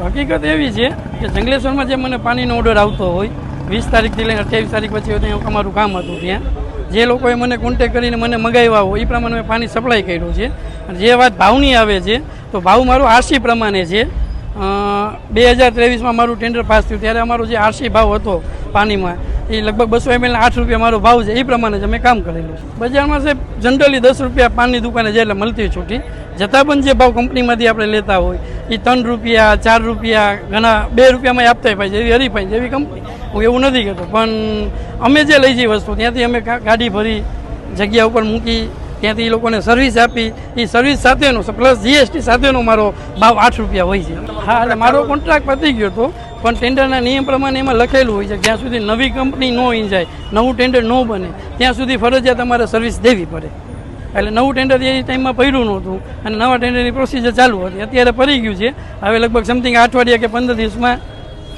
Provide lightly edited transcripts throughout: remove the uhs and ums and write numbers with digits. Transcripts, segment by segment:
હકીકત એવી છે કે જંગલેશ્વરમાં જે મને પાણીનો ઓર્ડર આવતો હોય 20 તારીખથી લઈને 28 તારીખ પછી ત્યાં અમારું કામ હતું, ત્યાં જે લોકોએ મને કોન્ટેક કરીને મને મગાવ્યા હોય એ પ્રમાણે મેં પાણી સપ્લાય કર્યું છે. અને જે વાત ભાવની આવે છે તો ભાવ મારો આરસી પ્રમાણે છે. 2023માં મારું ટેન્ડર પાસ થયું ત્યારે અમારો જે આરસી ભાવ હતો પાણીમાં એ લગભગ 200 ml ના 8 રૂપિયા મારો ભાવ છે. એ પ્રમાણે જ અમે કામ કરેલું છે. બજારમાં સાહેબ જનરલી 10 રૂપિયા પાનની દુકાને જે એટલે મળતી છૂટી, જતાં પણ જે ભાવ કંપનીમાંથી આપણે લેતા હોય એ 3 રૂપિયા 4 રૂપિયા ઘણા 2 રૂપિયામાં આપતા હોય જેવી હરીફાઈ જેવી કંપની. હું એવું નથી કહેતો, પણ અમે જે લઈ જઈ વસ્તુ ત્યાંથી અમે ગાડી ભરી જગ્યા ઉપર મૂકી ત્યાંથી એ લોકોને સર્વિસ આપી, એ સર્વિસ સાથેનો પ્લસ જીએસટી સાથેનો મારો ભાવ 8 રૂપિયા હોય છે. હા, એટલે મારો કોન્ટ્રાક્ટ પતી ગયો હતો, પણ ટેન્ડરના નિયમ પ્રમાણે એમાં લખેલું હોય છે જ્યાં સુધી નવી કંપની ન જાય, નવું ટેન્ડર ન બને ત્યાં સુધી ફરજિયાત તમારે સર્વિસ દેવી પડે. એટલે નવું ટેન્ડર એ ટાઈમમાં પડ્યું નહોતું અને નવા ટેન્ડરની પ્રોસિજર ચાલુ હતી. અત્યારે પડી ગયું છે, હવે લગભગ સમથિંગ 8 અઠવાડિયા કે 15 દિવસમાં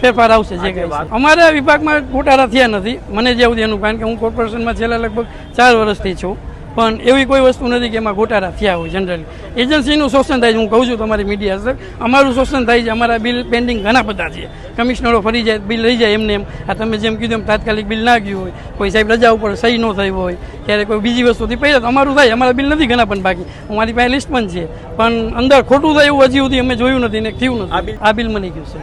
ફેરફાર આવશે. જે કંઈ અમારા વિભાગમાં ગોટાળા થયા નથી મને જે સુધી એનું, કારણ કે હું કોર્પોરેશનમાં છેલ્લા લગભગ 4 વર્ષથી છું, પણ એવી કોઈ વસ્તુ નથી કે એમાં ગોટાળા થયા હોય. જનરલી એજન્સીનું શોષણ થાય છે. હું કહું છું તમારી મીડિયા સર, અમારું શોષણ થાય છે. અમારા બિલ પેન્ડિંગ ઘણા બધા છે. કમિશનરો ફરી જાય, બિલ લઈ જાય એમને એમ. આ તમે જેમ કીધું એમ તાત્કાલિક બિલ ના ગયું હોય, કોઈ સાહેબ રજા ઉપર સહી ન થઈ હોય, ત્યારે કોઈ બીજી વસ્તુથી પહેલાં તો અમારું થાય. અમારા બિલ નથી ઘણા પણ બાકી, અમારી પાસે લિસ્ટ પણ છે, પણ અંદર ખોટું થાય એવું હજી સુધી અમે જોયું નથી ને થયું નથી. આ બિલ મળી ગયું છે.